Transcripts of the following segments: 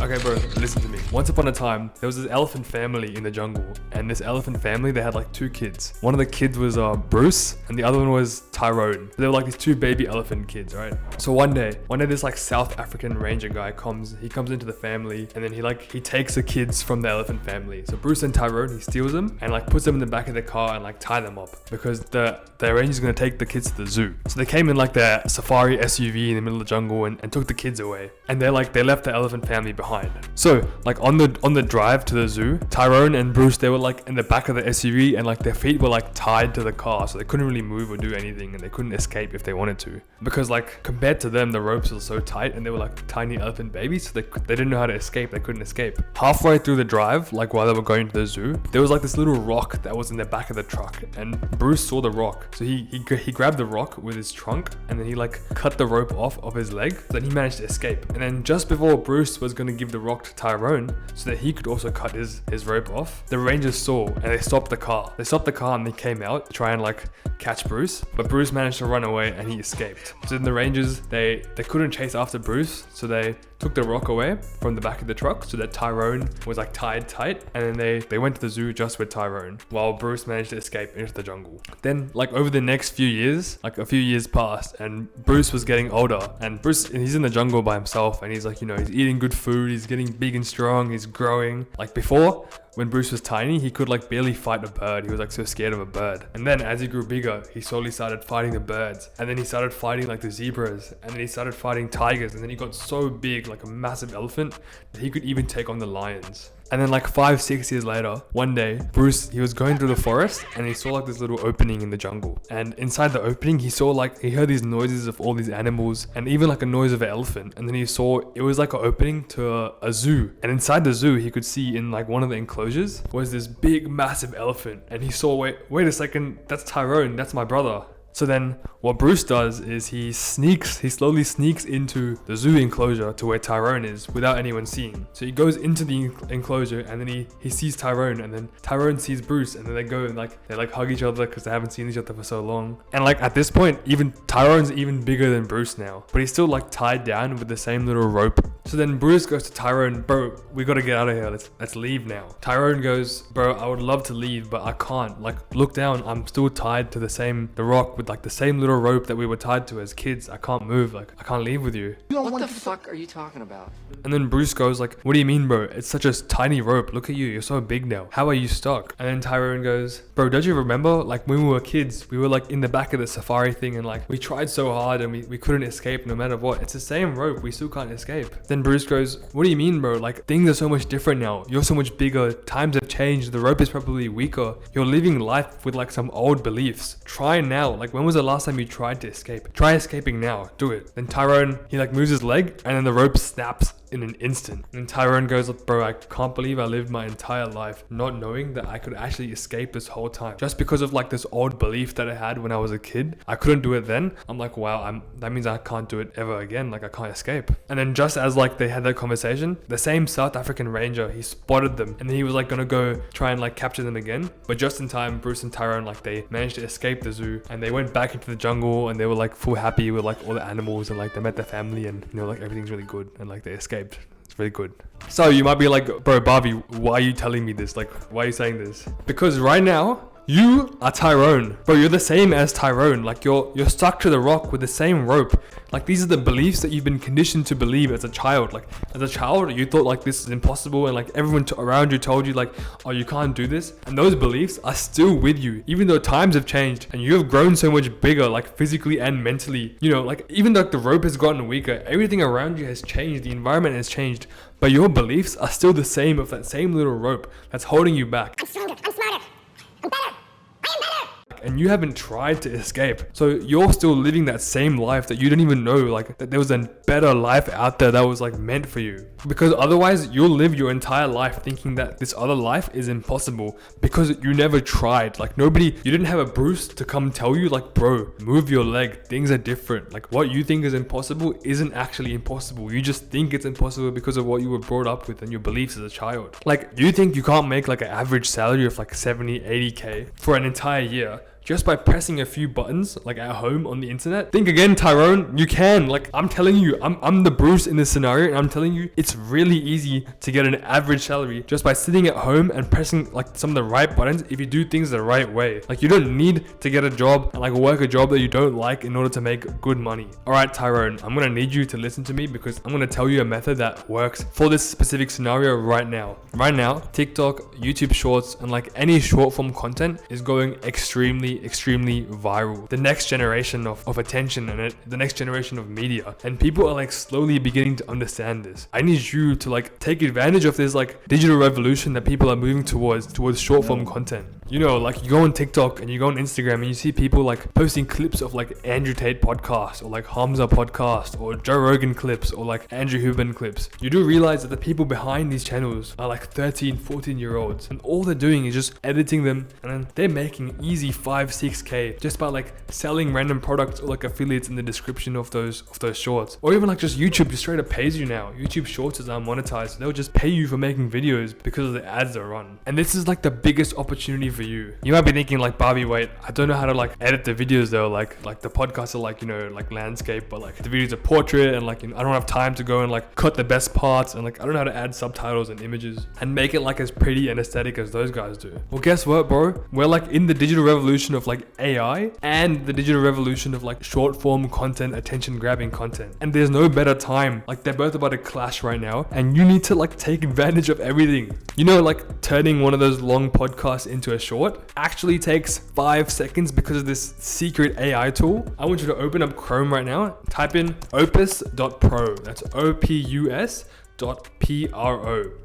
Okay, bro, listen to me. Once upon a time, there was this elephant family in the jungle, and this elephant family, they had like 2 kids. One of the kids was Bruce, and the other one was Tyrone. They were like these 2 baby elephant kids, right? So one day this like South African ranger guy comes into the family, and then he takes the kids from the elephant family. So Bruce and Tyrone, he steals them and like puts them in the back of the car and like tie them up because the ranger's gonna take the kids to the zoo. So they came in like their safari SUV in the middle of the jungle and took the kids away, and they left the elephant family behind. So like on the drive to the zoo, Tyrone and Bruce, they were like in the back of the SUV, and like their feet were like tied to the car, so they couldn't really move or do anything, and they couldn't escape if they wanted to, because like compared to them, the ropes were so tight, and they were like tiny elephant babies, so they didn't know how to escape. They couldn't escape. Halfway through the drive, like while they were going to the zoo, there was like this little rock that was in the back of the truck, and Bruce saw the rock, so he grabbed the rock with his trunk, and then he like cut the rope off of his leg. Then he managed to escape. And then just before Bruce was gonna give the rock to Tyrone so that he could also cut his rope off, the rangers saw and they stopped the car. And they came out to try and like catch Bruce, but Bruce managed to run away and he escaped. So then the rangers, they couldn't chase after Bruce, so they took the rock away from the back of the truck so that Tyrone was like tied tight, and then they went to the zoo just with Tyrone while Bruce managed to escape into the jungle. Then like over the next few years, like a few years passed, and Bruce was getting older, and he's in the jungle by himself, and he's like, he's eating good food, he's getting big and strong, he's growing. Like before, when Bruce was tiny, he could like barely fight a bird. He was like so scared of a bird. And then as he grew bigger, he slowly started fighting the birds. And then he started fighting like the zebras. And then he started fighting tigers. And then he got so big, like a massive elephant, that he could even take on the lions. And then like 5-6 years later, one day, Bruce, he was going through the forest and he saw like this little opening in the jungle. And inside the opening, he heard these noises of all these animals and even like a noise of an elephant. And then he saw it was like an opening to a zoo. And inside the zoo, he could see in like one of the enclosures was this big, massive elephant. And he saw, wait a second, that's Tyrone, that's my brother. So then what Bruce does is he slowly sneaks into the zoo enclosure to where Tyrone is without anyone seeing. So he goes into the enclosure, and then he sees Tyrone, and then Tyrone sees Bruce, and then they go and they hug each other because they haven't seen each other for so long. And like at this point, even Tyrone's even bigger than Bruce now, but he's still like tied down with the same little rope. So then Bruce goes to Tyrone, bro, we gotta get out of here. Let's leave now. Tyrone goes, bro, I would love to leave, but I can't. Like, look down, I'm still tied to the rock with like the same little rope that we were tied to as kids. I can't move. Like, I can't leave with you. What the fuck are you talking about? And then Bruce goes like, what do you mean, bro? It's such a tiny rope. Look at you. You're so big now. How are you stuck? And then Tyrone goes, bro, don't you remember? Like when we were kids, we were like in the back of the safari thing, and like we tried so hard and we couldn't escape no matter what. It's the same rope. We still can't escape. Then Bruce goes, what do you mean, bro? Like things are so much different now. You're so much bigger. Times have changed. The rope is probably weaker. You're living life with like some old beliefs. Try now. Like when was the last time you tried to escape? Try escaping now. Do it. Then Tyrone, he like moves his leg, and then the rope snaps in an instant. And Tyrone goes, bro, I can't believe I lived my entire life not knowing that I could actually escape this whole time. Just because of like this old belief that I had when I was a kid. I couldn't do it then. I'm like, wow, that means I can't do it ever again. Like I can't escape. And then just as like they had that conversation, the same South African ranger, he spotted them, and then he was like gonna go try and like capture them again. But just in time, Bruce and Tyrone, like they managed to escape the zoo, and they went back into the jungle, and they were like full happy with like all the animals, and like they met their family, and like everything's really good, and like they escaped. It's really good. So you might be like, bro, Barbie, why are you telling me this? Like, why are you saying this? Because right now, you are Tyrone. Bro, you're the same as Tyrone. Like you're stuck to the rock with the same rope. Like these are the beliefs that you've been conditioned to believe as a child. Like as a child, you thought like this is impossible, and like everyone around you told you like, oh, you can't do this. And those beliefs are still with you, even though times have changed and you have grown so much bigger, like physically and mentally. Like even though the rope has gotten weaker, everything around you has changed, the environment has changed, but your beliefs are still the same of that same little rope that's holding you back. I'm stronger, I'm smarter, I'm better, I am better! And you haven't tried to escape. So you're still living that same life that you didn't even know, like that there was a better life out there that was like meant for you. Because otherwise you'll live your entire life thinking that this other life is impossible because you never tried. Like you didn't have a Bruce to come tell you like, bro, move your leg, things are different. Like what you think is impossible isn't actually impossible. You just think it's impossible because of what you were brought up with and your beliefs as a child. Like you think you can't make like an average salary of like 70, 80k for an entire year, just by pressing a few buttons like at home on the internet. Think again, Tyrone, you can. Like, I'm telling you, I'm the Bruce in this scenario, and I'm telling you, it's really easy to get an average salary just by sitting at home and pressing like some of the right buttons if you do things the right way. Like, you don't need to get a job and like work a job that you don't like in order to make good money. All right, Tyrone, I'm gonna need you to listen to me because I'm gonna tell you a method that works for this specific scenario right now. Right now, TikTok, YouTube Shorts, and like any short form content is going extremely viral. The next generation of attention and the next generation of media, and people are like slowly beginning to understand this. I need you to like take advantage of this like digital revolution that people are moving towards short form content. You know, like you go on TikTok and you go on Instagram and you see people like posting clips of like Andrew Tate podcast or like Hamza podcast or Joe Rogan clips or like Andrew Huberman clips. You do realize that the people behind these channels are like 13, 14-year-olds, and all they're doing is just editing them, and then they're making easy 5-6K just by like selling random products or like affiliates in the description of those shorts. Or even like just YouTube just straight up pays you now. YouTube Shorts is unmonetized. They'll just pay you for making videos because of the ads that run. And this is like the biggest opportunity for you. You might be thinking like, Bobby, wait, I don't know how to like edit the videos though. Like the podcasts are like, you know, like landscape, but like the videos are portrait, and like, you know, I don't have time to go and like cut the best parts, and like I don't know how to add subtitles and images and make it like as pretty and aesthetic as those guys do. Well, guess what, bro? We're like in the digital revolution of like AI and the digital revolution of like short form content, attention grabbing content. And there's no better time. Like, they're both about to clash right now, and you need to like take advantage of everything. You know, like turning one of those long podcasts into a short actually takes 5 seconds because of this secret AI tool. I want you to open up Chrome right now, type in opus.pro. That's opus.pro.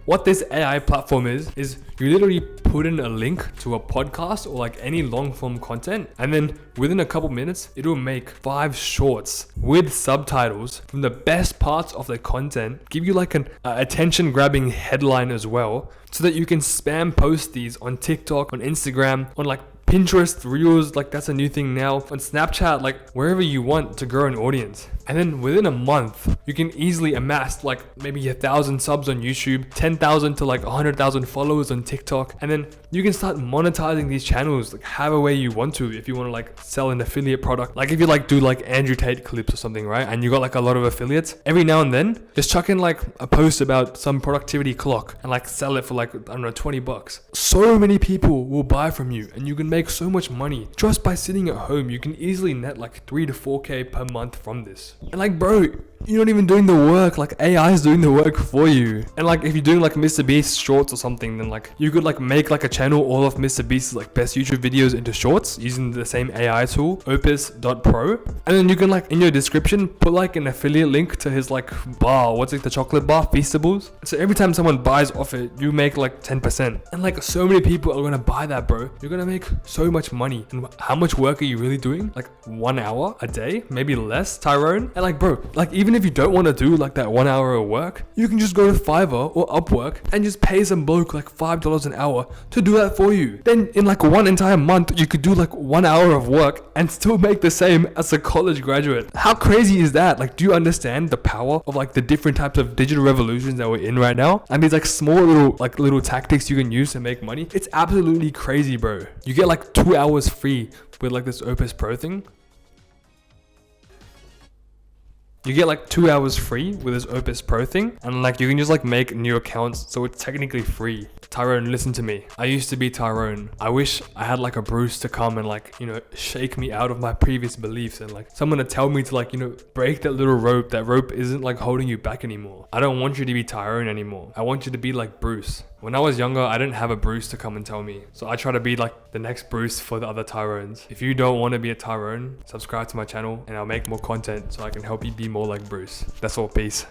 What this AI platform is you literally put in a link to a podcast or like any long form content, and then within a couple minutes, it will make 5 shorts with subtitles from the best parts of the content, give you like an attention grabbing headline as well, so that you can spam post these on TikTok, on Instagram, on like Pinterest, Reels, like that's a new thing now, on Snapchat, like wherever you want to grow an audience. And then within a month, you can easily amass like maybe 1,000 subs on YouTube, 10,000 to like 100,000 followers on TikTok. And then you can start monetizing these channels like however way you want to, if you want to like sell an affiliate product. Like if you like do like Andrew Tate clips or something, right? And you got like a lot of affiliates, every now and then, just chuck in like a post about some productivity clock and like sell it for like, I don't know, $20. So many people will buy from you, and you can make so much money just by sitting at home. You can easily net like 3 to 4K per month from this. And like, bro, you're not even doing the work. Like, AI is doing the work for you. And like, if you're doing like Mr. Beast shorts or something, then like you could like make like a channel all of Mr. Beast's like best YouTube videos into shorts using the same AI tool, opus.pro. And then you can like in your description put like an affiliate link to his like bar, what's it, the chocolate bar, Feastables. So every time someone buys off it, you make like 10%. And like so many people are gonna buy that, bro. You're gonna make so much money. And how much work are you really doing? Like 1 hour a day, maybe less, Tyrone? And like, bro, like even if you don't want to do like that 1 hour of work, you can just go to Fiverr or Upwork and just pay some bloke like $5 an hour to do that for you. Then in like one entire month, you could do like 1 hour of work and still make the same as a college graduate. How crazy is that? Like, do you understand the power of like the different types of digital revolutions that we're in right now? And these like small little tactics you can use to make money. It's absolutely crazy, bro. You get like 2 hours free with like this Opus Pro thing. You get like 2 hours free with this Opus Pro thing, and like you can just like make new accounts, so it's technically free. Tyrone, listen to me. I used to be Tyrone. I wish I had like a Bruce to come and like, you know, shake me out of my previous beliefs, and like someone to tell me to like, you know, break that little rope. That rope isn't like holding you back anymore. I don't want you to be Tyrone anymore. I want you to be like Bruce. When I was younger, I didn't have a Bruce to come and tell me. So I try to be like the next Bruce for the other Tyrones. If you don't want to be a Tyrone, subscribe to my channel and I'll make more content so I can help you be more like Bruce. That's all. Peace.